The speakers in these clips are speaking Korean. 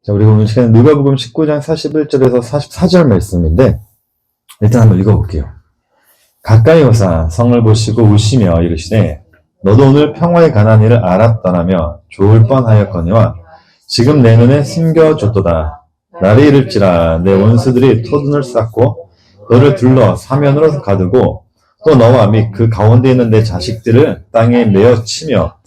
자, 우리가 오늘 시간은 누가복음 19장 41절에서 44절 말씀인데, 일단 한번 읽어볼게요. 가까이 오사 성을 보시고 우시며 이르시되 너도 오늘 평화에 관한 일을 알았더라며 좋을 뻔하였거니와 지금 내 눈에 숨겨졌도다. 날이 이를지라 내 원수들이 토둔을 쌓고 너를 둘러 사면으로 가두고 또 너와 및 그 가운데 있는 내 자식들을 땅에 메어 치며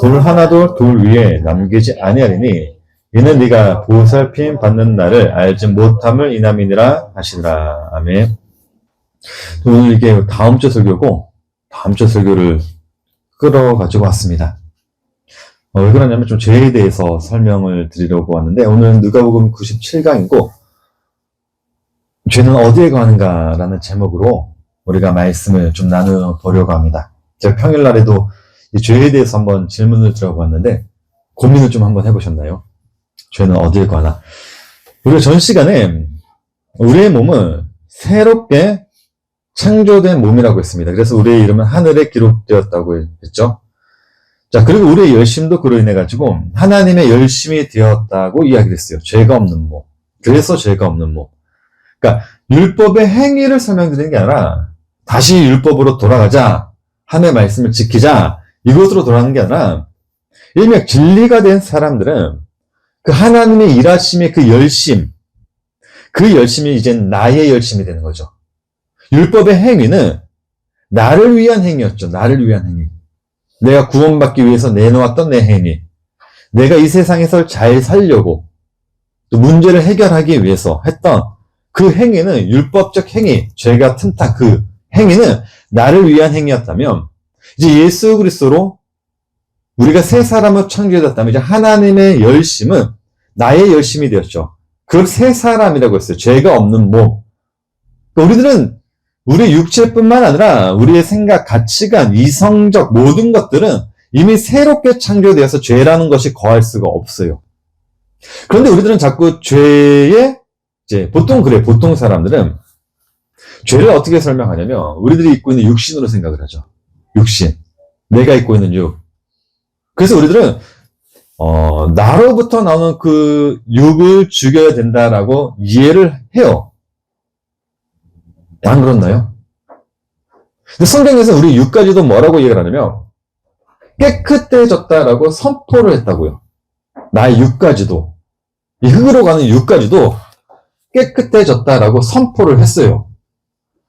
돌 하나도 돌 위에 남기지 아니하리니 이는 네가 보살핌 받는 날을 알지 못함을 인함이니라 하시더라. 아멘. 오늘 이게 다음 주 설교고 다음 주 설교를 끌어가지고 왔습니다. 왜 그러냐면 좀 죄에 대해서 설명을 드리려고 왔는데 오늘은 누가복음 97강이고 죄는 어디에 관한가라는 제목으로 우리가 말씀을 좀 나눠보려고 합니다. 제가 평일날에도 이 죄에 대해서 한번 질문을 드려봤는데 고민을 좀 한번 해보셨나요? 죄는 어디에 관한? 우리가 전 시간에 우리의 몸은 새롭게 창조된 몸이라고 했습니다. 그래서 우리의 이름은 하늘에 기록되었다고 했죠. 자, 그리고 우리의 열심도 그로 인해 가지고 하나님의 열심이 되었다고 이야기를 했어요. 죄가 없는 몸. 그래서 죄가 없는 몸. 그러니까 율법의 행위를 설명드리는 게 아니라 다시 율법으로 돌아가자. 하나님의 말씀을 지키자. 이것으로 돌아가는 게 아니라 일명 진리가 된 사람들은 그 하나님의 일하심의 그 열심이 이제 나의 열심이 되는 거죠. 율법의 행위는 나를 위한 행위였죠. 나를 위한 행위. 내가 구원받기 위해서 내놓았던 내 행위. 내가 이 세상에서 잘 살려고 또 문제를 해결하기 위해서 했던 그 행위는 율법적 행위, 죄가 틈타 그 행위는 나를 위한 행위였다면 이제 예수 그리스도로 우리가 새 사람을 창조해졌다면 이제 하나님의 열심은 나의 열심이 되었죠. 그걸 새 사람이라고 했어요. 죄가 없는 몸. 우리들은 우리 육체뿐만 아니라 우리의 생각, 가치관, 이성적 모든 것들은 이미 새롭게 창조되어서 죄라는 것이 거할 수가 없어요. 그런데 우리들은 자꾸 죄에 보통 사람들은 죄를 어떻게 설명하냐면 우리들이 입고 있는 육신으로 생각을 하죠. 육신. 내가 입고 있는 육. 그래서 우리들은 나로부터 나오는 그 육을 죽여야 된다라고 이해를 해요. 안 그렇나요? 근데 성경에서 우리 육까지도 뭐라고 얘기를 하냐면 깨끗해졌다라고 선포를 했다고요. 나의 육까지도 이 흙으로 가는 육까지도 깨끗해졌다라고 선포를 했어요.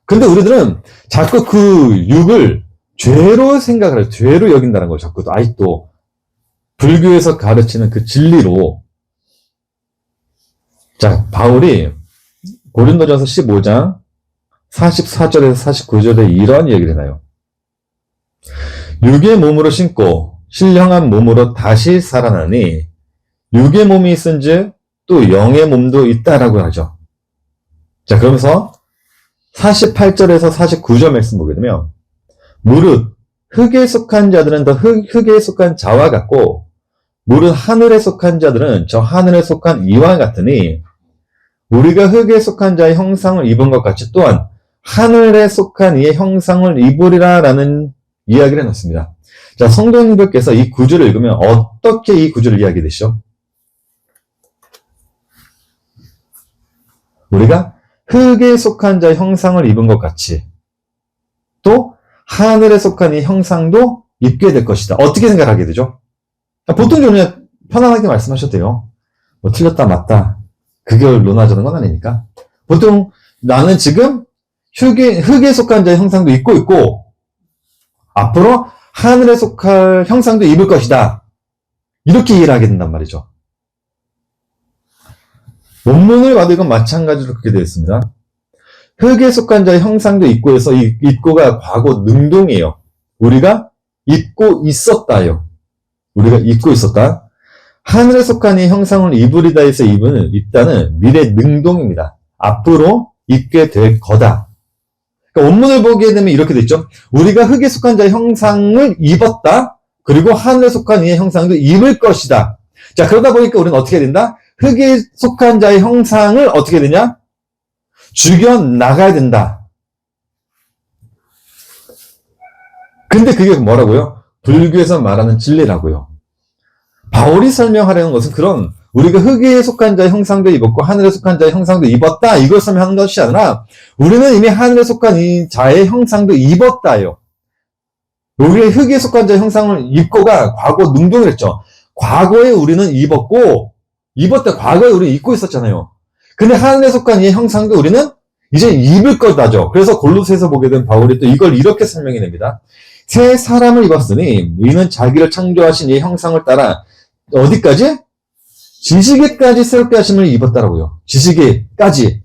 근데 우리들은 자꾸 그 육을 죄로 생각을 해요. 죄로 여긴다는 걸 자꾸 아직도 불교에서 가르치는 그 진리로. 자, 바울이 고린도전서 15장 44절에서 49절에 이런 얘기를 해놔요. 육의 몸으로 신고 신령한 몸으로 다시 살아나니 육의 몸이 있은즉 또 영의 몸도 있다라고 하죠. 자, 그러면서 48절에서 49절 말씀 보게 되면 무릇 흙에 속한 자들은 더 흙에 속한 자와 같고 무릇 하늘에 속한 자들은 저 하늘에 속한 이와 같으니 우리가 흙에 속한 자의 형상을 입은 것 같이 또한 하늘에 속한 이의 형상을 입으리라 라는 이야기를 해놨습니다. 자, 성도님들께서 이 구절을 읽으면 어떻게 이 구절을 이야기되시죠? 우리가 흙에 속한 자의 형상을 입은 것 같이 또 하늘에 속한 이 형상도 입게 될 것이다. 어떻게 생각하게 되죠? 보통 그냥 편안하게 말씀하셔도 돼요. 뭐 틀렸다 맞다 그걸 논하자는 건 아니니까. 보통 나는 지금 흙에 속한 자의 형상도 입고 있고 앞으로 하늘에 속할 형상도 입을 것이다. 이렇게 이해를 하게 된단 말이죠. 원문을 봐도 이건 마찬가지로 그렇게 되어 있습니다. 흙에 속한 자의 형상도 입고 해서 이 입고가 과거 능동이에요. 우리가 입고 있었다요. 우리가 입고 있었다. 하늘에 속한 이 형상을 입으리다 해서 입다는 미래 능동입니다. 앞으로 입게 될 거다. 그러니까 원문을 보게 되면 이렇게 됐죠. 우리가 흙에 속한 자의 형상을 입었다. 그리고 하늘에 속한 이의 형상도 입을 것이다. 자, 그러다 보니까 우리는 어떻게 된다? 흙에 속한 자의 형상을 어떻게 되냐? 죽여나가야 된다. 근데 그게 뭐라고요? 불교에서 말하는 진리라고요. 바울이 설명하려는 것은 그런 우리가 흙에 속한 자의 형상도 입었고 하늘에 속한 자의 형상도 입었다. 이걸 설명하는 것이 아니라 우리는 이미 하늘에 속한 이 자의 형상도 입었다요. 우리가 흙에 속한 자의 형상을 입고가 과거 능동을 했죠. 과거에 우리는 입었다. 과거에 우리는 입고 있었잖아요. 근데 하늘에 속한 이 형상도 우리는 이제 입을 거다죠. 그래서 골로새에서 보게 된 바울이 또 이걸 이렇게 설명해냅니다. 새 사람을 입었으니 이는 자기를 창조하신 이 형상을 따라 어디까지? 지식에까지 새롭게 하심을 입었다라고요. 지식에까지.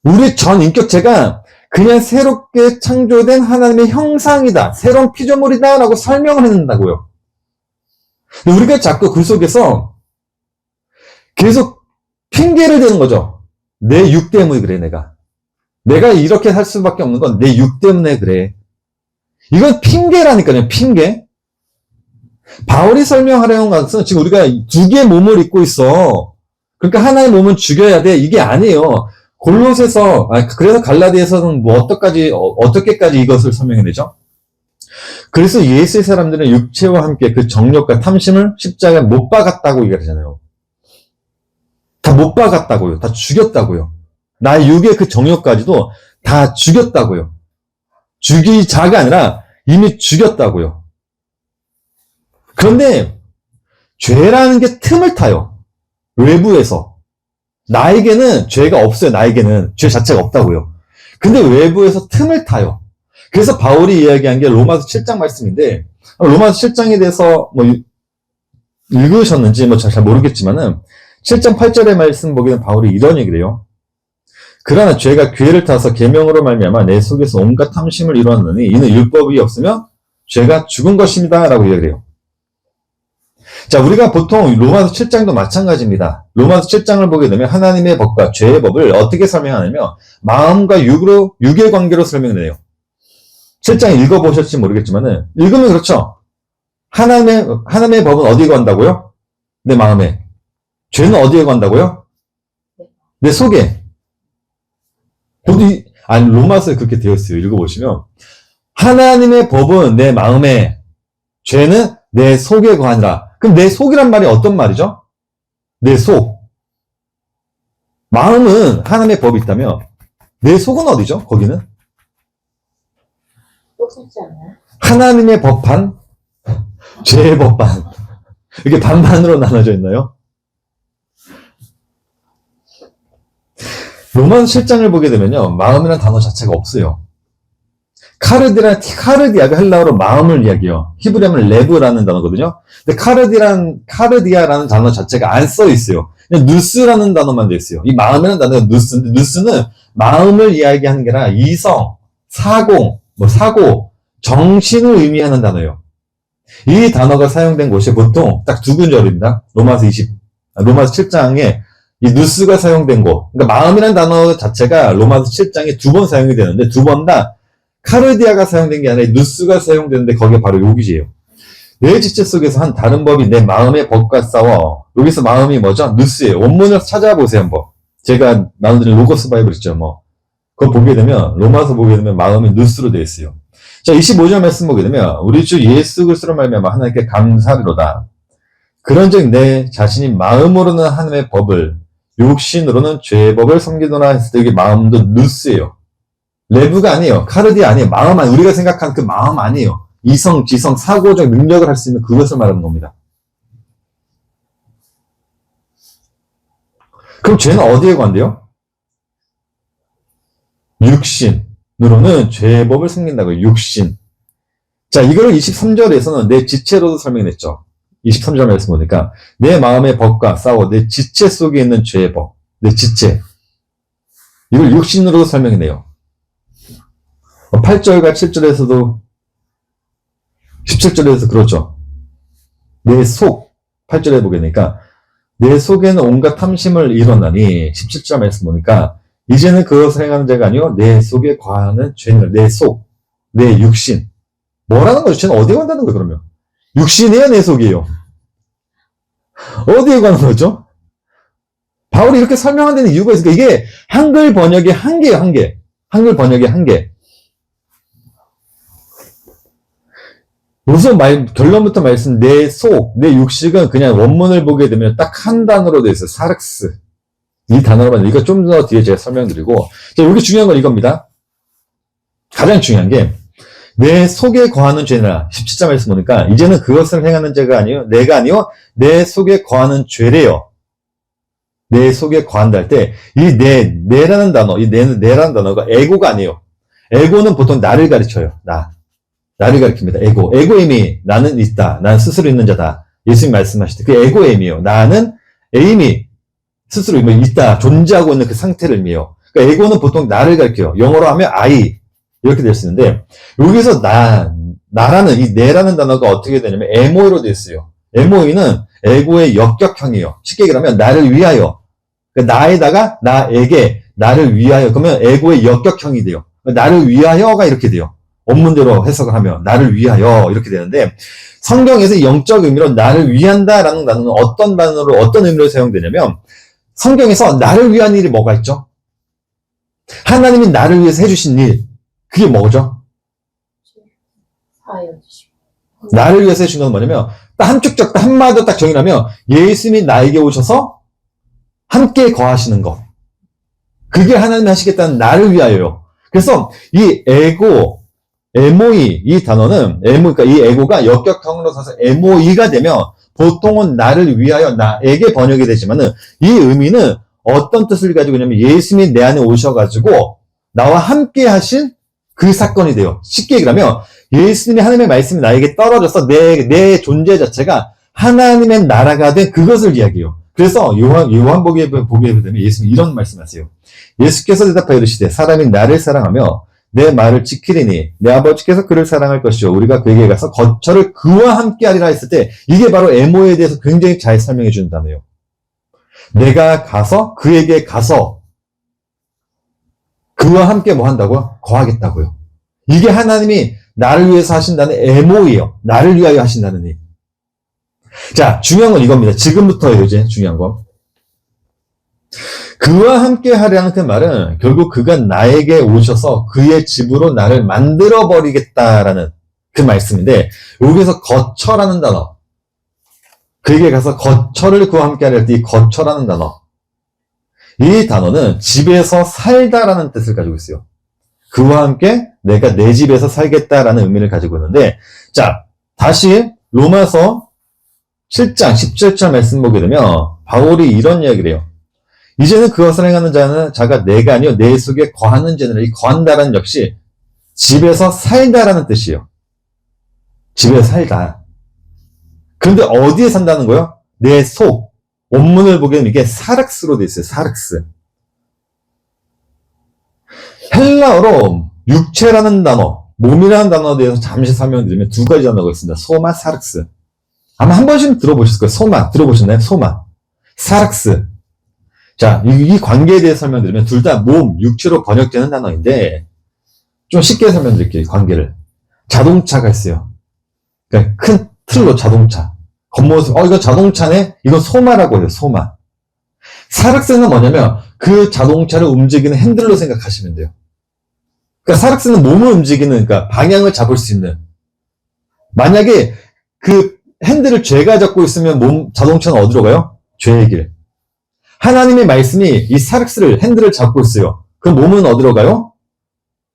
우리 전 인격체가 그냥 새롭게 창조된 하나님의 형상이다. 새로운 피조물이다. 라고 설명을 해낸다고요. 우리가 자꾸 그 속에서 계속 핑계를 대는 거죠. 내 육 때문에 그래, 내가 이렇게 할 수밖에 없는 건 내 육 때문에 그래. 이건 핑계라니까요, 핑계. 바울이 설명하려는 것은 지금 우리가 두 개의 몸을 입고 있어. 그러니까 하나의 몸은 죽여야 돼. 이게 아니에요. 골로새서, 그래서 갈라디아서는 뭐 어떻게까지 이것을 설명해내죠? 그래서 예수의 사람들은 육체와 함께 그 정욕과 탐심을 십자가에 못 박았다고 얘기하잖아요. 다 못 박았다고요. 다 죽였다고요. 나의 육의 그 정욕까지도 다 죽였다고요. 죽이자가 아니라 이미 죽였다고요. 그런데 죄라는 게 틈을 타요. 외부에서. 나에게는 죄가 없어요. 나에게는 죄 자체가 없다고요. 근데 외부에서 틈을 타요. 그래서 바울이 이야기한 게 로마서 7장 말씀인데, 로마서 7장에 대해서 뭐 읽으셨는지 뭐 잘 모르겠지만은 7장 8절의 말씀 보기에는 바울이 이런 얘기를 해요. 그러나 죄가 기회를 타서 계명으로 말미암아 내 속에서 온갖 탐심을 이루었느니 이는 율법이 없으며 죄가 죽은 것입니다. 라고 이야기를 해요. 자, 우리가 보통 로마서 7장도 마찬가지입니다. 로마서 7장을 보게 되면 하나님의 법과 죄의 법을 어떻게 설명하냐면 마음과 육의 관계로 설명을 해요. 7장 읽어보셨을지 모르겠지만은 읽으면 그렇죠. 하나님의 법은 어디에 관다고요? 내 마음에. 죄는 어디에 관다고요? 내 속에. 로마서에 그렇게 되어 있어요. 읽어보시면 하나님의 법은 내 마음에, 죄는 내 속에 관하니라. 그럼 내 속이란 말이 어떤 말이죠? 내 속. 마음은 하나님의 법이 있다면 내 속은 어디죠? 거기는? 똑같지 않아요? 하나님의 법반, 죄의 법반. 이렇게 반반으로 나눠져 있나요? 로마서 7장을 보게 되면요, 마음이라는 단어 자체가 없어요. 카르디아가 헬라어로 마음을 이야기해요. 히브리어 하면 레브라는 단어거든요. 근데 카르디아라는 단어 자체가 안 써 있어요. 그냥 누스라는 단어만 돼 있어요. 이 마음이라는 단어가 누스인데, 누스는 마음을 이야기하는 게 아니라 이성, 사고, 정신을 의미하는 단어예요. 이 단어가 사용된 곳이 보통 딱 두 군절입니다. 로마서 7장에 이 누스가 사용된 곳. 그러니까 마음이라는 단어 자체가 로마서 7장에 두 번 사용이 되는데 두 번 다 카르디아가 사용된 게 아니라 누스가 사용되는데 거기에 바로 여기지예요. 내 지체 속에서 한 다른 법이 내 마음의 법과 싸워. 여기서 마음이 뭐죠? 누스예요. 원문을 찾아보세요, 한번. 제가 나눠드린 로고스 바이블 있죠, 뭐. 그거 보게 되면, 로마서 보게 되면 마음이 누스로 되어 있어요. 자, 25절 말씀 보게 되면, 우리 주 예수 그리스도로 말미암아 하나님께 감사하리로다. 그런즉 내 자신이 마음으로는 하나님의 법을, 육신으로는 죄의 법을 섬기노라 했을 때, 여기 마음도 누스예요. 레브가 아니에요. 카르디 아니에요. 마음 아니에요. 우리가 생각하는 그 마음 아니에요. 이성, 지성, 사고적 능력을 할 수 있는 그것을 말하는 겁니다. 그럼 죄는 어디에 관대요? 육신으로는 죄의 법을 섬긴다고요. 육신. 자, 이거를 23절에서는 내 지체로도 설명했죠. 23절 말씀 보니까 내 마음의 법과 싸워 내 지체 속에 있는 죄의 법. 내 지체. 이걸 육신으로도 설명해내요. 8절과 7절에서도 17절에서 그렇죠. 내 속, 8절에 보게 되니까 내 속에는 온갖 탐심을 이뤘나니 17절 말씀 보니까 이제는 그것을 행하는 자가 아니요 내 속에 과하는 죄는 내 속, 내 육신. 뭐라는 거죠? 죄는 어디에 관다는 거예요, 그러면? 육신이에요, 내 속이에요? 어디에 관한 거죠? 바울이 이렇게 설명한 데는 이유가 있으니까 이게 한글 번역의 한계예요, 한계. 한글 번역의 한계. 우선 결론부터 말씀, 내 속, 내 육식은 그냥 원문을 보게 되면 딱 한 단어로 되어 있어요. 사륵스. 이 단어로만, 이거 좀 더 뒤에 제가 설명드리고. 자, 여기 중요한 건 이겁니다. 가장 중요한 게, 내 속에 거하는 죄라. 17절 말씀 보니까, 이제는 그것을 행하는 죄가 아니요, 내가 아니요, 내 속에 거하는 죄래요. 내 속에 거한다 할 때, 이 내라는 단어, 이 내라는 단어가 에고가 아니에요. 에고는 보통 나를 가르쳐요. 나를 가리킵니다. 에고의 의미, 나는 있다. 나는 스스로 있는 자다. 예수님 말씀하실 때, 그 에고의 의미요. 나는 에임이 스스로 있다. 존재하고 있는 그 상태를 의미해요. 그러니까 에고는 보통 나를 가리켜요. 영어로 하면 I. 이렇게 될 수 있는데, 여기서 나라는, 이 내라는 단어가 어떻게 되냐면, 에모이로 되어 있어요. 에모이는 에고의 역격형이에요. 쉽게 얘기하면, 나를 위하여. 그러니까 나에다가, 나에게, 나를 위하여. 그러면 에고의 역격형이 돼요. 나를 위하여가 이렇게 돼요. 원문대로 해석을 하면 나를 위하여 이렇게 되는데 성경에서 영적 의미로 나를 위한다라는 단어는 어떤 단어로 어떤 의미로 사용되냐면 성경에서 나를 위한 일이 뭐가 있죠? 하나님이 나를 위해서 해주신 일 그게 뭐죠? 나를 위해서 해주신 건 뭐냐면 딱 한쪽적 한마디로 딱 정의하면 예수님이 나에게 오셔서 함께 거하시는 것 그게 하나님이 하시겠다는 나를 위하여요. 그래서 이 에모이, 이 단어는, 그러니까 이 에고가 역격형으로 써서 에모이가 되면 보통은 나를 위하여 나에게 번역이 되지만은 이 의미는 어떤 뜻을 가지고 있냐면 예수님이 내 안에 오셔가지고 나와 함께 하신 그 사건이 돼요. 쉽게 얘기하면 예수님이 하나님의 말씀이 나에게 떨어져서 내 존재 자체가 하나님의 나라가 된 그것을 이야기해요. 그래서 요한복음에 보게 되면 예수님이 이런 말씀하세요. 예수께서 대답하여 이르시되 사람이 나를 사랑하며 내 말을 지키리니 내 아버지께서 그를 사랑할 것이요 우리가 그에게 가서 거처를 그와 함께 하리라 했을 때 이게 바로 에모에 대해서 굉장히 잘 설명해 준다네요. 내가 가서 그에게 가서 그와 함께 뭐 한다고요? 거하겠다고요. 이게 하나님이 나를 위해서 하신다는 에모예요. 나를 위하여 하신다는 일. 자, 중요한 건 이겁니다. 지금부터예요, 이제 중요한 건. 그와 함께 하려는 그 말은 결국 그가 나에게 오셔서 그의 집으로 나를 만들어 버리겠다라는 그 말씀인데 여기서 거처라는 단어 그에게 가서 거처를 그와 함께 하려 할 때 이 거처라는 단어 이 단어는 집에서 살다라는 뜻을 가지고 있어요. 그와 함께 내가 내 집에서 살겠다라는 의미를 가지고 있는데 자 다시 로마서 7장 17절 말씀 보게 되면 바울이 이런 이야기를 해요. 이제는 그것을 행하는 자가 내가 아니요 내 속에 거하는 자니라. 이 거한다라는 역시 집에서 살다라는 뜻이에요. 집에서 살다. 그런데 어디에 산다는 거예요? 내 속. 원문을 보게 되면 이게 사륵스로 돼 있어요. 사륵스. 헬라어로 육체라는 단어, 몸이라는 단어에 대해서 잠시 설명드리면 두 가지 단어가 있습니다. 소마, 사륵스. 아마 한 번씩 들어보셨을 거예요. 소마 들어보셨나요? 소마. 사륵스. 자, 이 관계에 대해 설명드리면 둘 다 몸, 육체로 번역되는 단어인데 좀 쉽게 설명드릴게요. 이 관계를. 자동차가 있어요. 그러니까 큰 틀로 자동차. 겉모습, 이거 자동차네? 이건 소마라고 해요. 소마. 사륵스는 뭐냐면 그 자동차를 움직이는 핸들로 생각하시면 돼요. 그러니까 사륵스는 몸을 움직이는, 그러니까 방향을 잡을 수 있는. 만약에 그 핸들을 죄가 잡고 있으면 자동차는 어디로 가요? 죄의 길. 하나님의 말씀이 이 사륵스를, 핸들을 잡고 있어요. 그럼 몸은 어디로 가요?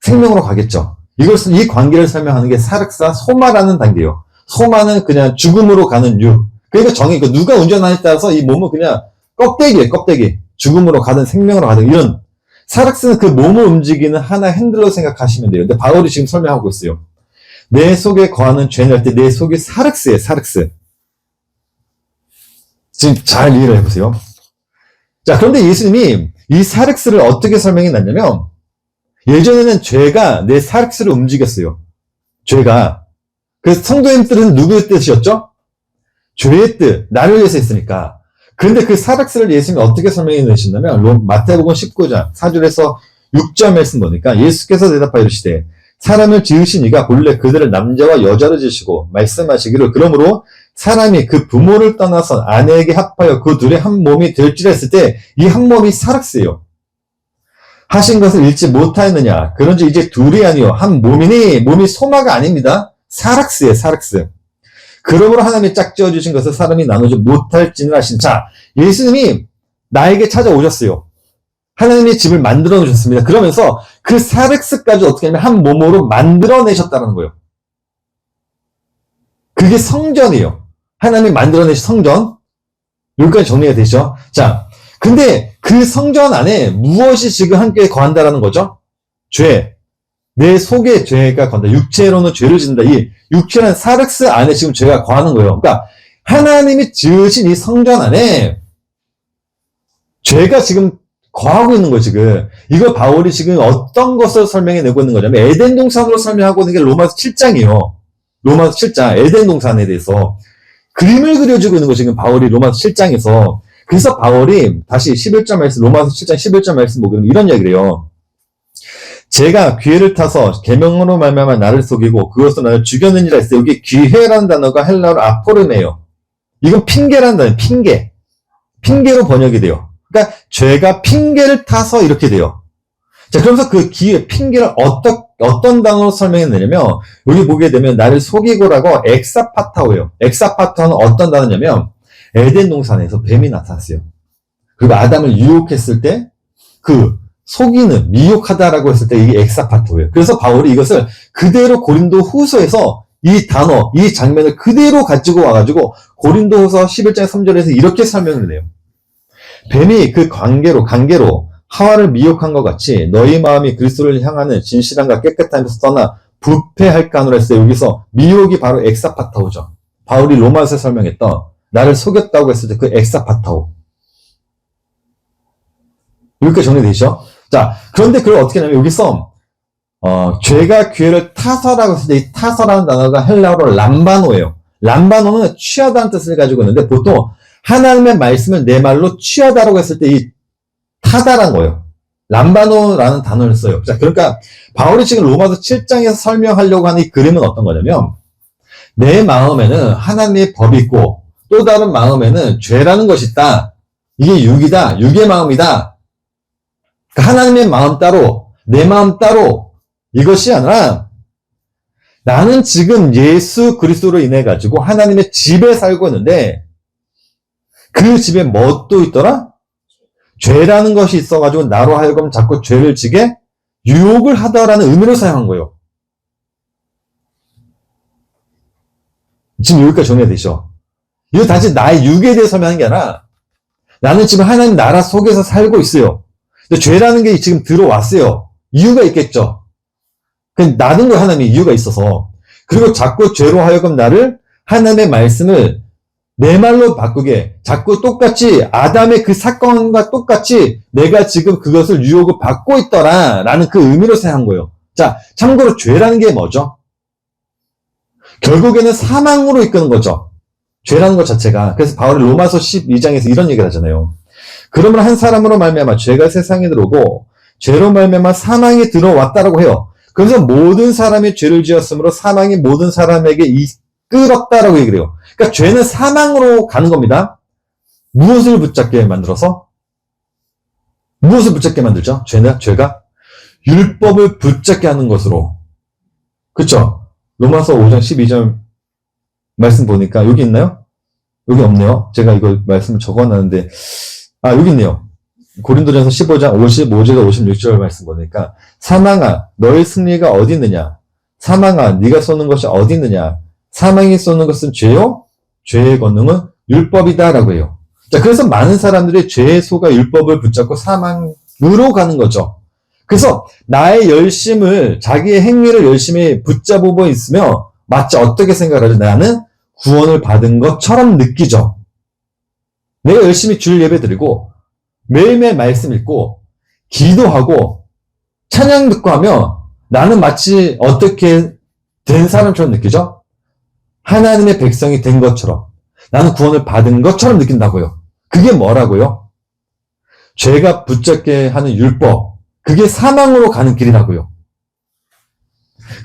생명으로 가겠죠. 이 관계를 설명하는 게 사륵스와 소마라는 단계예요. 소마는 그냥 죽음으로 가는 유. 그러니까 누가 운전하느냐에 따라서 이 몸은 그냥 껍데기예요, 껍데기. 죽음으로 가든 생명으로 가든 이런. 사륵스는 그 몸을 움직이는 하나의 핸들로 생각하시면 돼요. 근데 바울이 지금 설명하고 있어요. 내 속에 거하는 죄는 할 때 내 속이 사륵스예요, 사륵스. 지금 잘 이해를 해보세요. 자, 그런데 예수님이 이 사륵스를 어떻게 설명해 놨냐면, 예전에는 죄가 내 사륵스를 움직였어요. 죄가. 그래서 성도의 뜻은 누구의 뜻이었죠? 죄의 뜻, 나를 위해서 했으니까. 그런데 그 사륵스를 예수님이 어떻게 설명해 놓으신다면, 마태복음 19장 4절에서 6절 말씀 보니까 예수께서 대답하여 이르시되, 사람을 지으신 이가 본래 그들을 남자와 여자로 지으시고, 말씀하시기를, 그러므로 사람이 그 부모를 떠나서 아내에게 합하여 그 둘이 한 몸이 될지라 했을 때, 이 한 몸이 사륵스예요. 하신 것을 잃지 못하였느냐? 그런지 이제 둘이 아니요 한 몸이니, 몸이 소마가 아닙니다. 사락스예요, 사락스. 그러므로 하나님이 짝지어 주신 것을 사람이 나누지 못할지는 하신. 자, 예수님이 나에게 찾아오셨어요. 하나님이 집을 만들어 놓으셨습니다. 그러면서 그 사렉스까지 어떻게 하면 한 몸으로 만들어내셨다는 거예요. 그게 성전이에요. 하나님이 만들어내신 성전. 여기까지 정리가 되죠. 자, 근데 그 성전 안에 무엇이 지금 함께 거한다라는 거죠? 죄. 내 속에 죄가 거한다. 육체로는 죄를 짓는다. 이 육체라는 사렉스 안에 지금 죄가 거하는 거예요. 그러니까 하나님이 지으신 이 성전 안에 죄가 지금 거하고 있는 거예요, 지금. 이거 바울이 지금 어떤 것을 설명해내고 있는 거냐면, 에덴 동산으로 설명하고 있는 게 로마서 7장이에요. 로마서 7장, 에덴 동산에 대해서. 그림을 그려주고 있는 거 지금 바울이 로마서 7장에서. 그래서 바울이 다시 11절 말씀, 로마서 7장 11절 말씀 보면 이런 이야기를 해요. 제가 기회를 타서 계명으로 말미암아 나를 속이고 그것으로 나를 죽였느니라 했어요. 여기 기회라는 단어가 헬라어로 아포르메예요. 이건 핑계라는 단어예요. 핑계. 핑계로 번역이 돼요. 그러니까 죄가 핑계를 타서 이렇게 돼요. 자, 그러면서 그 기회, 핑계를 어떤 단어로 설명했느냐면, 여기 보게 되면 나를 속이고라고 엑사파타오예요. 엑사파타오는 어떤 단어냐면, 에덴 동산에서 뱀이 나타났어요. 그리고 아담을 유혹했을 때, 그 속이는, 미혹하다라고 했을 때 이게 엑사파타오예요. 그래서 바울이 이것을 그대로 고린도 후서에서 이 단어, 이 장면을 그대로 가지고 와가지고, 고린도 후서 11장 3절에서 이렇게 설명을 해요. 뱀이 그 관계로 하와를 미혹한 것 같이 너희 마음이 그리스도를 향하는 진실함과 깨끗함에서 떠나 부패할까 하노라 했어요. 여기서 미혹이 바로 엑사파타오죠. 바울이 로마서에 설명했던 나를 속였다고 했을 때 그 엑사파타오. 여기까지 정리되시죠? 자, 그런데 그걸 어떻게 하냐면 여기서 죄가 기회를 타서라고 했을 때 이 타서라는 단어가 헬라어로 람바노예요. 람바노는 취하다는 뜻을 가지고 있는데 보통 하나님의 말씀을 내 말로 취하다라고 했을 때 이 타다란 거예요. 람바노라는 단어를 써요. 자, 그러니까 바울이 지금 로마서 7장에서 설명하려고 하는 이 그림은 어떤 거냐면 내 마음에는 하나님의 법이 있고 또 다른 마음에는 죄라는 것이 있다. 이게 육이다. 육의 마음이다. 그러니까 하나님의 마음 따로 내 마음 따로 이것이 아니라 나는 지금 예수 그리스도로 인해 가지고 하나님의 집에 살고 있는데 그 집에 뭐 또 있더라? 죄라는 것이 있어가지고 나로 하여금 자꾸 죄를 지게 유혹을 하다라는 의미로 사용한 거예요. 지금 여기까지 정리되죠? 이거 단지 나의 육에 대해서 설명하는 게 아니라 나는 지금 하나님 나라 속에서 살고 있어요. 근데 죄라는 게 지금 들어왔어요. 이유가 있겠죠. 그냥 나는 거 하나님의 이유가 있어서. 그리고 자꾸 죄로 하여금 나를 하나님의 말씀을 내 말로 바꾸게 자꾸 똑같이 아담의 그 사건과 똑같이 내가 지금 그것을 유혹을 받고 있더라 라는 그 의미로 생각한 거예요. 자, 참고로 죄라는 게 뭐죠? 결국에는 사망으로 이끄는 거죠. 죄라는 것 자체가. 그래서 바울이 로마서 12장에서 이런 얘기를 하잖아요. 그러면 한 사람으로 말미암아 죄가 세상에 들어오고 죄로 말미암아 사망이 들어왔다라고 해요. 그래서 모든 사람이 죄를 지었으므로 사망이 모든 사람에게 이끌었다라고 얘기를 해요. 그러니까 죄는 사망으로 가는 겁니다. 무엇을 붙잡게 만들어서? 무엇을 붙잡게 만들죠? 죄가 율법을 붙잡게 하는 것으로. 그쵸? 로마서 5장 12절 말씀 보니까 여기 있나요? 여기 없네요. 제가 이거 말씀을 적어놨는데 여기 있네요. 고린도전서 15장 55절에서 56절 말씀 보니까 사망아 너의 승리가 어디 있느냐? 사망아 네가 쏘는 것이 어디 있느냐? 사망이 쏘는 것은 죄요? 죄의 권능은 율법이다라고 해요. 자, 그래서 많은 사람들이 죄의 소가 율법을 붙잡고 사망으로 가는 거죠. 그래서 나의 열심을, 자기의 행위를 열심히 붙잡고 있으며 마치 어떻게 생각하죠? 나는 구원을 받은 것처럼 느끼죠. 내가 열심히 주일 예배 드리고 매일매일 말씀 읽고 기도하고 찬양 듣고 하면 나는 마치 어떻게 된 사람처럼 느끼죠? 하나님의 백성이 된 것처럼 나는 구원을 받은 것처럼 느낀다고요. 그게 뭐라고요? 죄가 붙잡게 하는 율법. 그게 사망으로 가는 길이라고요.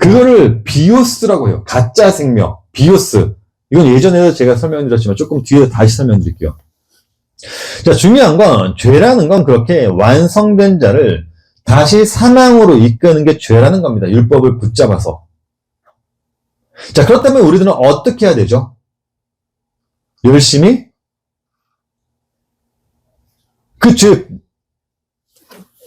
그거를 비오스라고 해요. 가짜 생명. 비오스. 이건 예전에도 제가 설명드렸지만 조금 뒤에 다시 설명드릴게요. 자, 중요한 건 죄라는 건 그렇게 완성된 자를 다시 사망으로 이끄는 게 죄라는 겁니다. 율법을 붙잡아서. 자, 그렇다면 우리들은 어떻게 해야 되죠? 열심히 그 죄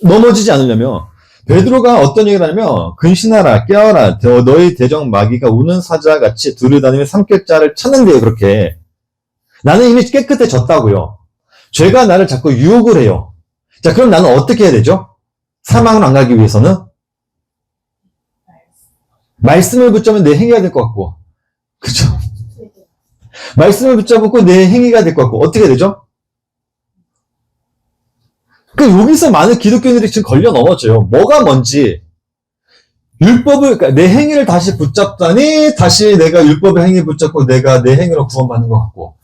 넘어지지 않으려면 베드로가 어떤 얘기를 하냐면 근신하라 깨어라 너희 대적 마귀가 우는 사자와 같이 두루다니며 삼킬 자를 찾는데요. 그렇게 나는 이미 깨끗해졌다고요. 죄가 나를 자꾸 유혹을 해요. 자, 그럼 나는 어떻게 해야 되죠? 사망을 안 가기 위해서는 말씀을 붙잡으면 내 행위가 될 것 같고, 그죠? 말씀을 붙잡고 내 행위가 될 것 같고 어떻게 되죠? 그 여기서 많은 기독교인들이 지금 걸려 넘어져요. 뭐가 뭔지 율법을 그러니까 내 행위를 다시 붙잡다니 다시 내가 율법의 행위 붙잡고 내가 내 행위로 구원받는 것 같고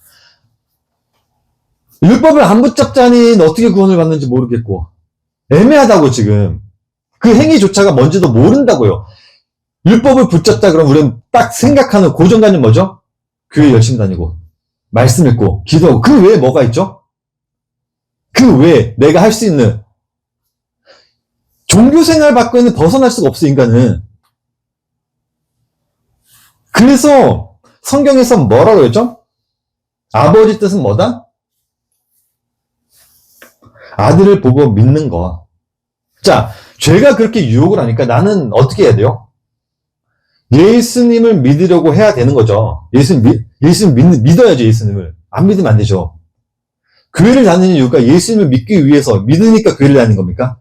율법을 안 붙잡자니 어떻게 구원을 받는지 모르겠고 애매하다고 지금 그 행위조차가 뭔지도 모른다고요. 율법을 붙잡다 그러면 우리는 딱 생각하는 고정관념 뭐죠? 교회 열심히 다니고 말씀 읽고 기도하고 그 외에 뭐가 있죠? 그 외에 내가 할 수 있는 종교생활 밖에는 벗어날 수가 없어 인간은. 그래서 성경에서 뭐라고 했죠? 아버지 뜻은 뭐다? 아들을 보고 믿는 거. 자, 죄가 그렇게 유혹을 하니까 나는 어떻게 해야 돼요? 예수님을 믿으려고 해야 되는 거죠. 예수님 믿어야죠, 예수님을. 안 믿으면 안 되죠. 교회를 다니는 이유가 예수님을 믿기 위해서 믿으니까 교회를 다니는 겁니까?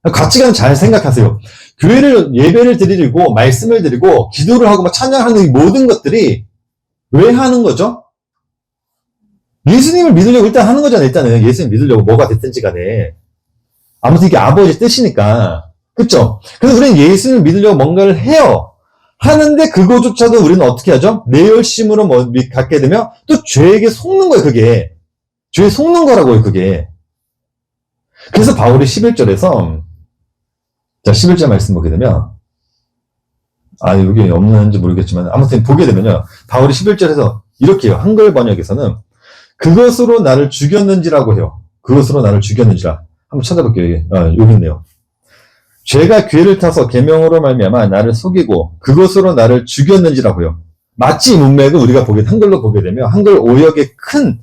가치관 잘 생각하세요. 교회를 예배를 드리고 말씀을 드리고 기도를 하고 막 찬양하는 이 모든 것들이 왜 하는 거죠? 예수님을 믿으려고 일단 하는 거잖아요. 일단은 예수님 믿으려고 뭐가 됐든지 간에 아무튼 이게 아버지 뜻이니까 그쵸? 그래서 우리는 예수님을 믿으려고 뭔가를 해요. 하는데 그거조차도 우리는 어떻게 하죠? 내 열심으로 갖게 되면 또 죄에게 속는 거예요. 그게 죄에 속는 거라고요. 그게 그래서 바울이 11절에서 자 11절 말씀 보게 되면 여기 없는지 모르겠지만 아무튼 보게 되면요. 바울이 11절에서 이렇게 해요. 한글 번역에서는 그것으로 나를 죽였는지라고 해요. 그것으로 나를 죽였는지라. 한번 찾아볼게요. 여기 있네요. 죄가 괴를 타서 계명으로 말미암아 나를 속이고 그것으로 나를 죽였는지라고요. 마치 이 문맥을 우리가 한글로 보게 되면 한글 오역의 큰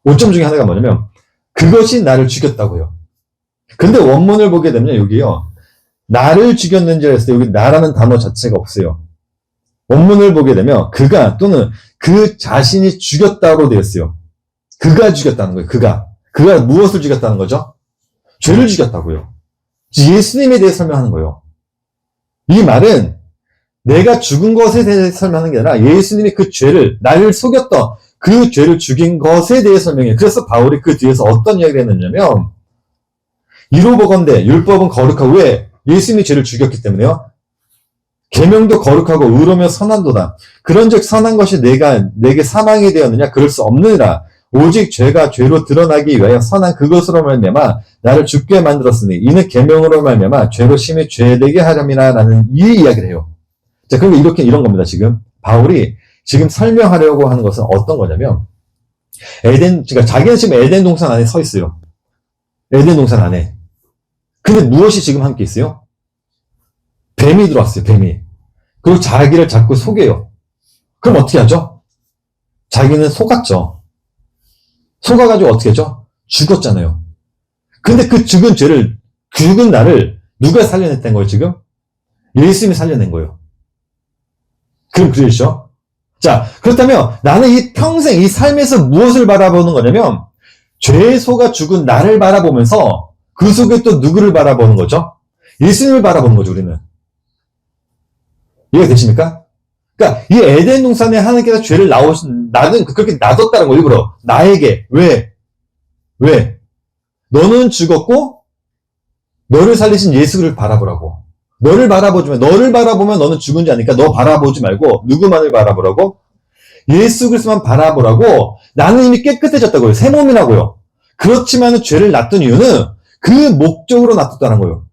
오점 중에 하나가 뭐냐면 그것이 나를 죽였다고요. 근데 원문을 보게 되면 여기요. 나를 죽였는지라 했을 때 여기 나라는 단어 자체가 없어요. 원문을 보게 되면 그가 또는 그 자신이 죽였다고 되어 있어요. 그가 죽였다는 거예요. 그가 무엇을 죽였다는 거죠? 죄를 죽였다고요. 예수님에 대해 설명하는 거예요. 이 말은 내가 죽은 것에 대해 설명하는 게 아니라 예수님이 그 죄를 나를 속였던 그 죄를 죽인 것에 대해 설명해요. 그래서 바울이 그 뒤에서 어떤 이야기를 했느냐면 이로 보건대 율법은 거룩하고 왜? 예수님이 죄를 죽였기 때문에요. 계명도 거룩하고 의로며 선한도다. 그런즉 선한 것이 내게 사망이 되었느냐? 그럴 수 없느니라. 오직 죄가 죄로 드러나기 위하여 선한 그것으로 말미암아 나를 죽게 만들었으니 이는 계명으로 말미암아 죄로 심히 죄되게 하렴이라라는 이 이야기를 해요. 자, 그러니까 이런 겁니다. 지금 바울이 지금 설명하려고 하는 것은 어떤 거냐면 그러니까 자기는 지금 에덴 동산 안에 서 있어요. 에덴 동산 안에. 근데 무엇이 지금 함께 있어요? 뱀이 들어왔어요. 뱀이. 그리고 자기를 자꾸 속여요. 그럼 어떻게 하죠? 자기는 속았죠. 속아가지고 어떻게 했죠? 죽었잖아요. 근데 그 죽은 나를 누가 살려냈던 거예요, 지금? 예수님이 살려낸 거예요. 그럼 그러시죠? 자, 그렇다면 나는 이 평생, 이 삶에서 무엇을 바라보는 거냐면, 죄에 속아 죽은 나를 바라보면서 그 속에 또 누구를 바라보는 거죠? 예수님을 바라보는 거죠, 우리는. 이해가 되십니까? 그러니까 이 에덴 동산에 하나님께서 죄를 나는 그렇게 놔뒀다는 거 일부러 나에게 왜? 너는 죽었고 너를 살리신 예수를 바라보라고. 너를 바라보면 너는 죽은 자 아니까 너 바라보지 말고 누구만을 바라보라고? 예수 그리스도만 바라보라고. 나는 이미 깨끗해졌다고요. 새 몸이라고요. 그렇지만 죄를 놔둔 이유는 그 목적으로 놔뒀다는 거예요.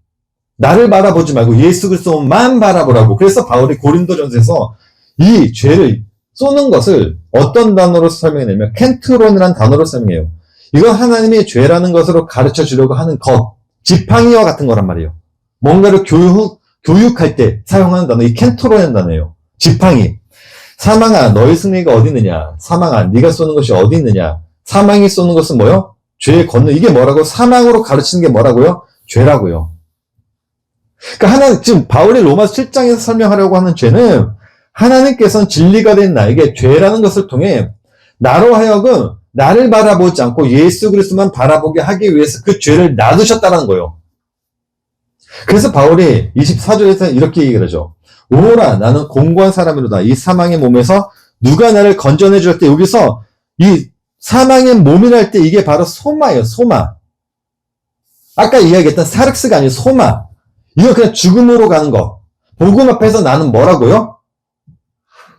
나를 바라보지 말고 예수 그리스도만 바라보라고. 그래서 바울이 고린도전서에서 이 죄를 쏘는 것을 어떤 단어로 설명해내면 켄트론이라는 단어로 설명해요. 이건 하나님의 죄라는 것으로 가르쳐 주려고 하는 것, 지팡이와 같은 거란 말이에요. 뭔가를 교육할 때 사용하는 단어, 이 켄트론이라는 단어예요. 지팡이. 사망아, 너의 승리가 어디 있느냐? 사망아, 네가 쏘는 것이 어디 있느냐? 사망이 쏘는 것은 뭐요? 죄의 권능. 이게 뭐라고? 사망으로 가르치는 게 뭐라고요? 죄라고요. 그러니까 하나님, 지금 바울이 로마서 7장에서 설명하려고 하는 죄는 하나님께서는 진리가 된 나에게 죄라는 것을 통해 나로 하여금 나를 바라보지 않고 예수 그리스도만 바라보게 하기 위해서 그 죄를 놔두셨다는 거예요. 그래서 바울이 24절에서 이렇게 얘기를 하죠. 오라, 나는 공고한 사람이로다. 이 사망의 몸에서 누가 나를 건져내 줄 때, 여기서 이 사망의 몸이랄 때 이게 바로 소마예요, 소마. 아까 이야기했던 사륵스가 아니고 소마. 이거 그냥 죽음으로 가는 거. 복음 앞에서 나는 뭐라고요?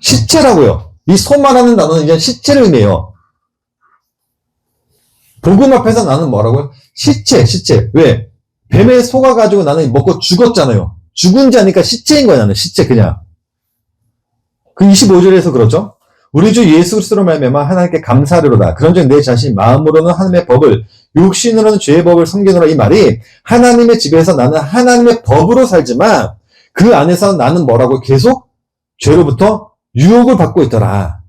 시체라고요. 이 소마라는 단어는 이제 시체를 의미해요. 복음 앞에서 나는 뭐라고요? 시체. 왜? 뱀에 속아가지고 나는 먹고 죽었잖아요. 죽은 자니까 시체인 거야, 나는. 시체, 그냥. 그 25절에서 그렇죠? 우리 주 예수 그리스도로 말미암아 하나님께 감사하리로다. 그런즉 내 자신 마음으로는 하나님의 법을, 육신으로는 죄의 법을 섬기노라. 이 말이 하나님의 집에서 나는 하나님의 법으로 살지만 그 안에서 나는 뭐라고? 계속 죄로부터 유혹을 받고 있더라.